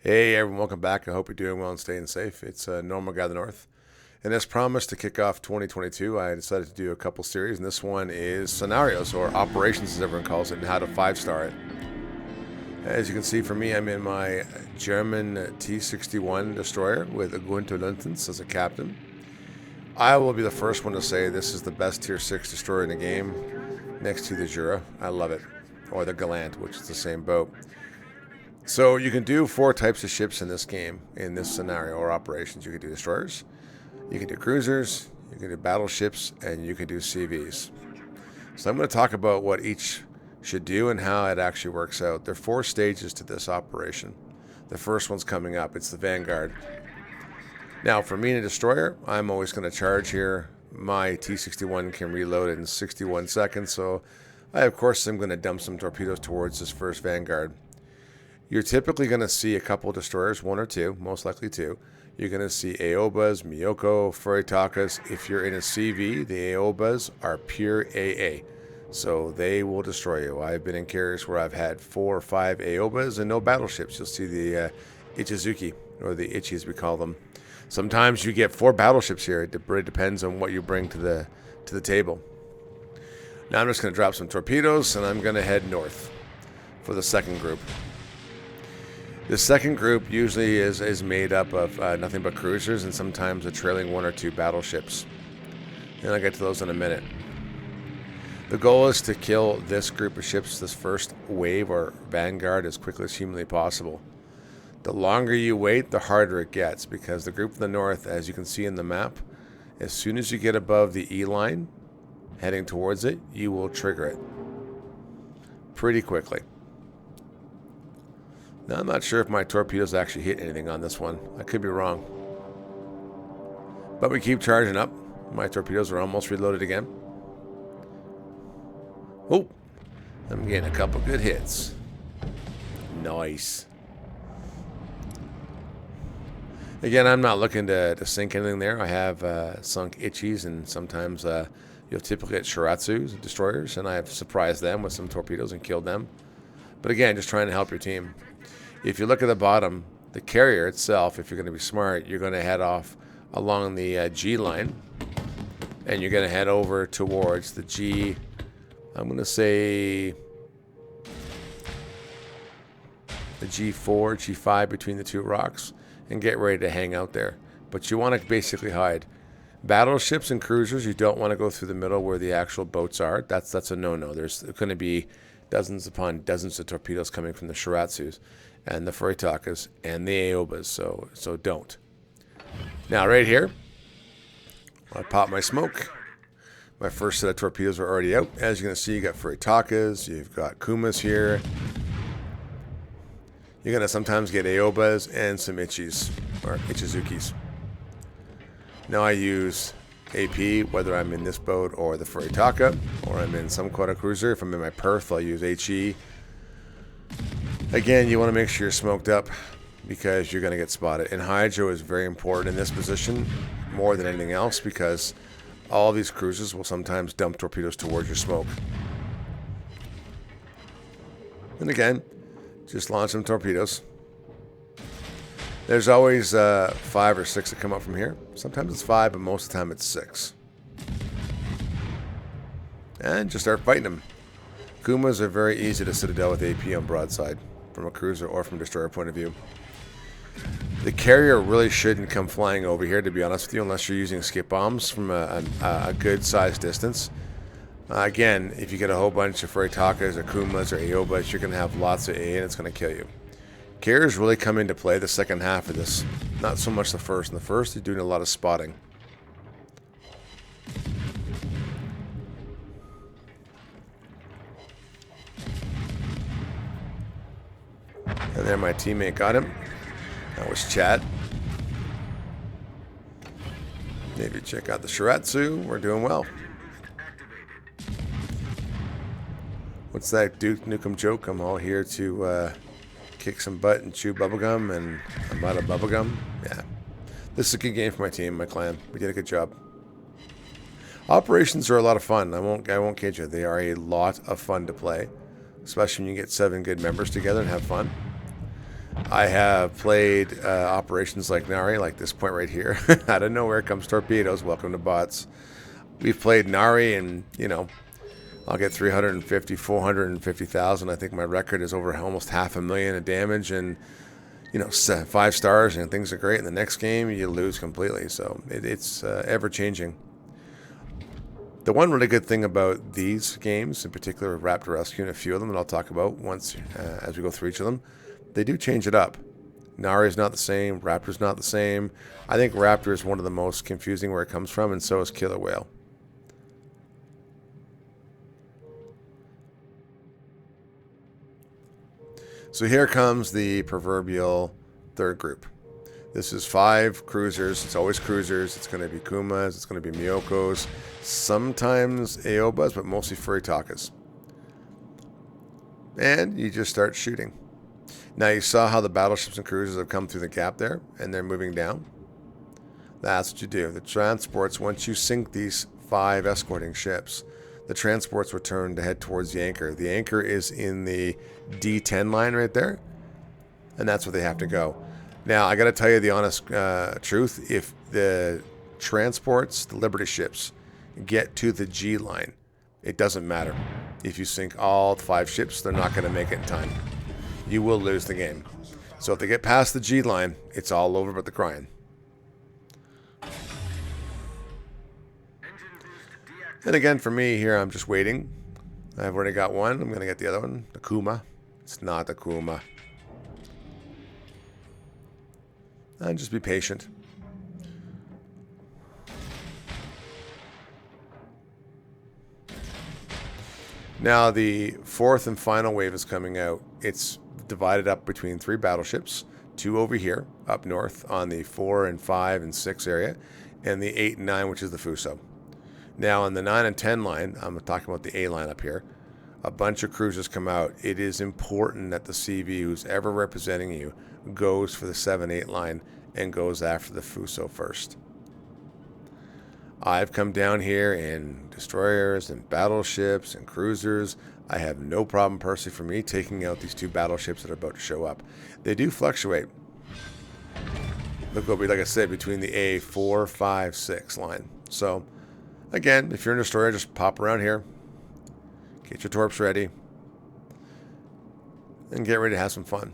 Hey everyone, welcome back. I hope you're doing well and staying safe. It's Normal Guy of the North. And as promised to kick off 2022, I decided to do a couple series, and this one is scenarios, or operations as everyone calls it, and how to 5-star it. As you can see for me, I'm in my German T-61 destroyer with Gunther Lentens as a captain. I will be the first one to say this is the best Tier 6 destroyer in the game, next to the Jura. I love it. Or the Gallant, which is the same boat. So you can do 4 types of ships in this game, in this scenario or operations. You can do destroyers, you can do cruisers, you can do battleships, and you can do CVs. So I'm going to talk about what each should do and how it actually works out. There are 4 stages to this operation. The first one's coming up. It's the Vanguard. Now, for me in a destroyer, I'm always going to charge here. My T-61 can reload in 61 seconds, so I, of course, am going to dump some torpedoes towards this first Vanguard. You're typically going to see a couple of destroyers, 1 or 2, most likely 2. You're going to see Aobas, Miyoko, Furitakas. If you're in a CV, the Aobas are pure AA, so they will destroy you. I've been in carriers where I've had 4 or 5 Aobas and no battleships. You'll see the Ichizuki, or the Ichi as we call them. Sometimes you get 4 battleships here. It really depends on what you bring to the table. Now I'm just going to drop some torpedoes, and I'm going to head north for the second group. The second group usually is made up of nothing but cruisers and sometimes a trailing 1 or 2 battleships. And I'll get to those in a minute. The goal is to kill this group of ships, this first wave or vanguard, as quickly as humanly possible. The longer you wait, the harder it gets, because the group in the north, as you can see in the map, as soon as you get above the E line, heading towards it, you will trigger it pretty quickly. Now, I'm not sure if my torpedoes actually hit anything on this one. I could be wrong. But we keep charging up. My torpedoes are almost reloaded again. Oh, I'm getting a couple good hits. Nice. Again, I'm not looking to sink anything there. I have sunk Ichis, and sometimes you'll typically get Shiratsus, destroyers, and I have surprised them with some torpedoes and killed them. But again, just trying to help your team. If you look at the bottom, the carrier itself, if you're going to be smart, you're going to head off along the G line, and you're going to head over towards the G, I'm going to say the G4, G5 between the 2 rocks, and get ready to hang out there. But you want to basically hide. Battleships and cruisers, you don't want to go through the middle where the actual boats are. That's a no-no. There's going to be dozens upon dozens of torpedoes coming from the Shiratsus and the Furitakas and the Aobas, so don't. Now right here, I pop my smoke. My first set of torpedoes are already out. As you're going to see, you got Furitakas, you've got Kumas here. You're going to sometimes get Aobas and some Ichis, or Ichizukis. Now I use AP, whether I'm in this boat or the Furitaka, or I'm in some quota cruiser. If I'm in my Perth, I'll use HE. Again, you want to make sure you're smoked up, because you're going to get spotted. And Hydro is very important in this position, more than anything else, because all these cruisers will sometimes dump torpedoes towards your smoke. And again, just launch some torpedoes. There's always 5 or 6 that come up from here. Sometimes it's 5, but most of the time it's 6. And just start fighting them. Kumas are very easy to citadel with AP on broadside, from a cruiser or from a destroyer point of view. The carrier really shouldn't come flying over here, to be honest with you, unless you're using skip bombs from a good sized distance. Again, if you get a whole bunch of Furitakas or Kumas or Aobas, you're going to have lots of A, and it's going to kill you. Carriers really come into play the second half of this, not so much the first. In the first, you're doing a lot of spotting. And there my teammate got him. That was Chad. Maybe check out the Shiratsu. We're doing well. What's that Duke Nukem joke? I'm all here to kick some butt and chew bubblegum, and I'm out of bubblegum. Yeah. This is a good game for my team, my clan. We did a good job. Operations are a lot of fun. I won't kid you. They are a lot of fun to play, especially when you get 7 good members together and have fun. I have played operations like Nari, like this point right here. Out of nowhere comes torpedoes. Welcome to bots. We've played Nari, and I'll get 350, 450,000. I think my record is over almost 500,000 of damage, and 5 stars, and things are great. In the next game, you lose completely. So it's ever changing. The one really good thing about these games, in particular Raptor Rescue and a few of them that I'll talk about once as we go through each of them, they do change it up. Nari is not the same. Raptor's not the same. I think Raptor is one of the most confusing where it comes from, and so is Killer Whale. So here comes the proverbial third group. This is 5 cruisers. It's always cruisers. It's going to be Kumas. It's going to be Miyokos. Sometimes Aobas, but mostly Furitakas. And you just start shooting. Now you saw how the battleships and cruisers have come through the gap there, and they're moving down. That's what you do. The transports, once you sink these 5 escorting ships, the transports return to head towards the anchor. The anchor is in the D10 line right there, and that's where they have to go. Now, I got to tell you the honest truth. If the transports, the Liberty ships, get to the G line, it doesn't matter. If you sink all 5 ships, they're not going to make it in time. You will lose the game. So if they get past the G line, it's all over but the crying. And again, for me here, I'm just waiting. I've already got one. I'm going to get the other one, the Kuma. It's not the Kuma. And just be patient. Now the 4th and final wave is coming out. It's divided up between 3 battleships, 2 over here up north on the 4 and 5 and 6 area, and the 8 and 9, which is the Fuso. Now on the 9 and 10 line, I'm talking about the A line up here, a bunch of cruisers come out. It is important that the CV, who's ever representing you, goes for the 7-8 line and goes after the Fuso first. I've come down here in destroyers and battleships and cruisers. I have no problem personally for me taking out these 2 battleships that are about to show up. They do fluctuate. They'll go, like I said, between the A4, 5, 6 line. So, again, if you're in a destroyer, just pop around here. Get your torps ready. And get ready to have some fun.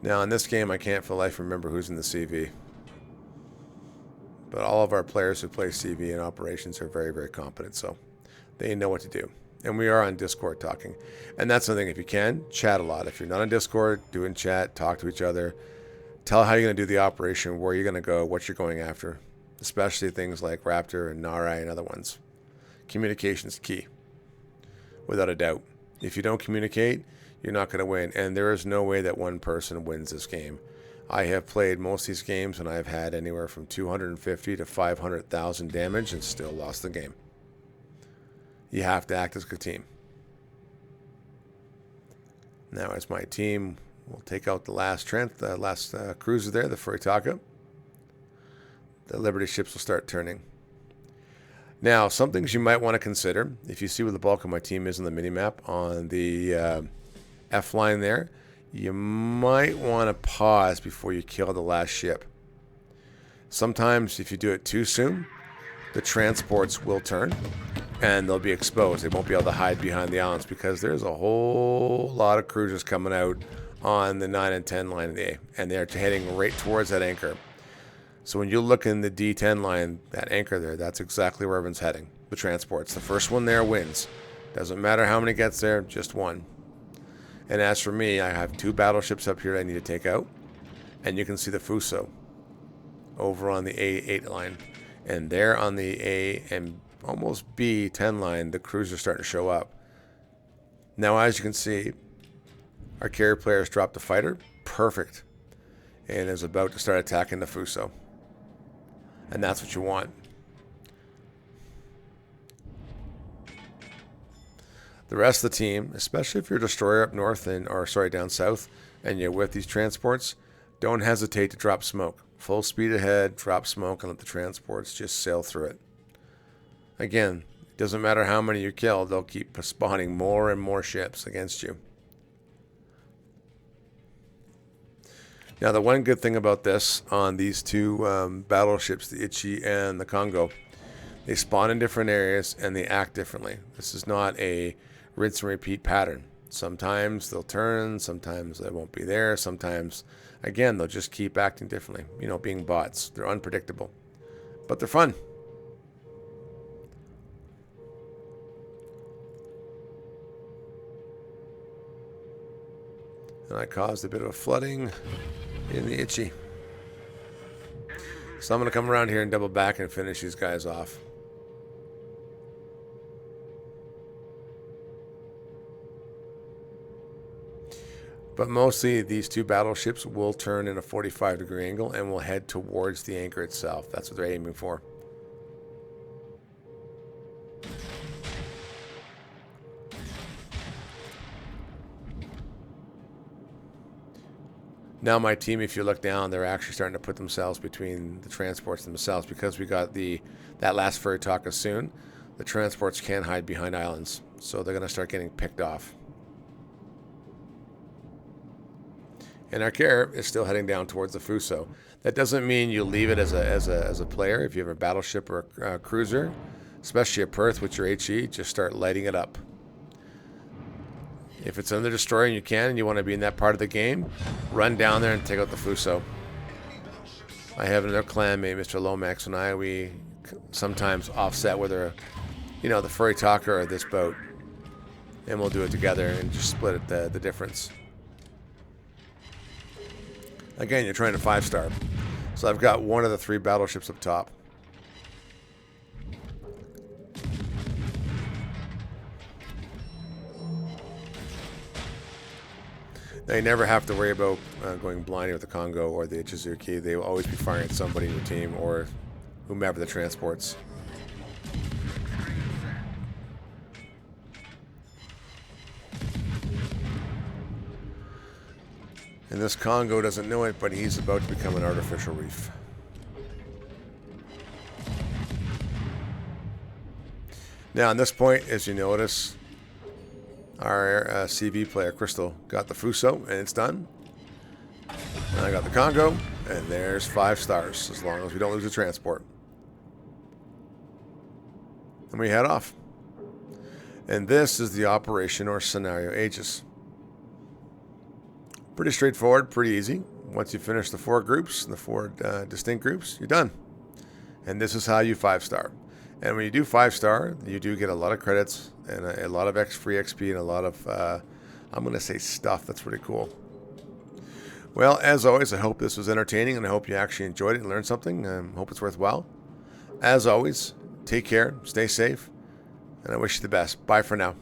Now, in this game, I can't for life remember who's in the CV. But all of our players who play CV in operations are very, very competent, so they know what to do. And we are on Discord talking. And that's the thing, if you can, chat a lot. If you're not on Discord, do in chat, talk to each other. Tell how you're going to do the operation, where you're going to go, what you're going after. Especially things like Raptor and Nari and other ones. Communication is key, without a doubt. If you don't communicate, you're not going to win. And there is no way that one person wins this game. I have played most of these games and I've had anywhere from 250 to 500,000 damage and still lost the game. You have to act as a team. Now, as my team will take out the last cruiser there, the Furitaka, the Liberty ships will start turning. Now, some things you might want to consider, if you see where the bulk of my team is on the minimap on the F line there, you might want to pause before you kill the last ship. Sometimes, if you do it too soon, the transports will turn and they'll be exposed. They won't be able to hide behind the islands because there's a whole lot of cruisers coming out on the 9 and 10 line of the A, and they're heading right towards that anchor. So when you look in the D10 line, that anchor there, that's exactly where everyone's heading. The transports. The first one there wins. Doesn't matter how many gets there, just one. And as for me, I have 2 battleships up here I need to take out. And you can see the Fuso over on the A8 line. And there on the A and almost B10 line, the cruisers starting to show up. Now, as you can see, our carrier players dropped the fighter. Perfect. And is about to start attacking the Fuso. And that's what you want. The rest of the team, especially if you're a destroyer up north down south, and you're with these transports, don't hesitate to drop smoke. Full speed ahead, drop smoke, and let the transports just sail through it. Again, Doesn't matter how many you kill, they'll keep spawning more and more ships against you. Now, the one good thing about this on these two battleships, the Ichi and the Congo, they spawn in different areas and they act differently. This is not a rinse and repeat pattern. Sometimes they'll turn, sometimes they won't be there, sometimes, again, they'll just keep acting differently. You know, being bots. They're unpredictable. But they're fun. And I caused a bit of a flooding in the Ichi. So I'm going to come around here and double back and finish these guys off. But mostly these two battleships will turn in a 45-degree angle and will head towards the anchor itself. That's what they're aiming for. Now my team, if you look down, they're actually starting to put themselves between the transports themselves because we got that last ferry Taka soon. The transports can't hide behind islands, so they're going to start getting picked off. And our care is still heading down towards the Fuso. That doesn't mean you leave it as a player. If you have a battleship or a cruiser, especially a Perth with your HE, just start lighting it up. If it's under destroyer and you can and you want to be in that part of the game, run down there and take out the Fuso. I have another clanmate, Mr. Lomax, and we sometimes offset whether, the Furry Talker or this boat. And we'll do it together and just split it, the difference. Again, you're trying to 5-star. So I've got one of the 3 battleships up top. Now, you never have to worry about going blind with the Congo or the Ichizuki. They will always be firing at somebody in your team or whomever the transports. And this Congo doesn't know it, but he's about to become an artificial reef. Now, on this point, as you notice, our CV player, Crystal, got the Fuso, and it's done. And I got the Congo, and there's 5 stars, as long as we don't lose the transport. And we head off. And this is the operation or scenario Aegis. Pretty straightforward, pretty easy. Once you finish the 4 groups, the 4 distinct groups, you're done. And this is how you 5-star. And when you do 5-star, you do get a lot of credits and a lot of free XP and a lot of, I'm going to say stuff that's pretty cool. Well, as always, I hope this was entertaining and I hope you actually enjoyed it and learned something. I hope it's worthwhile. As always, take care, stay safe, and I wish you the best. Bye for now.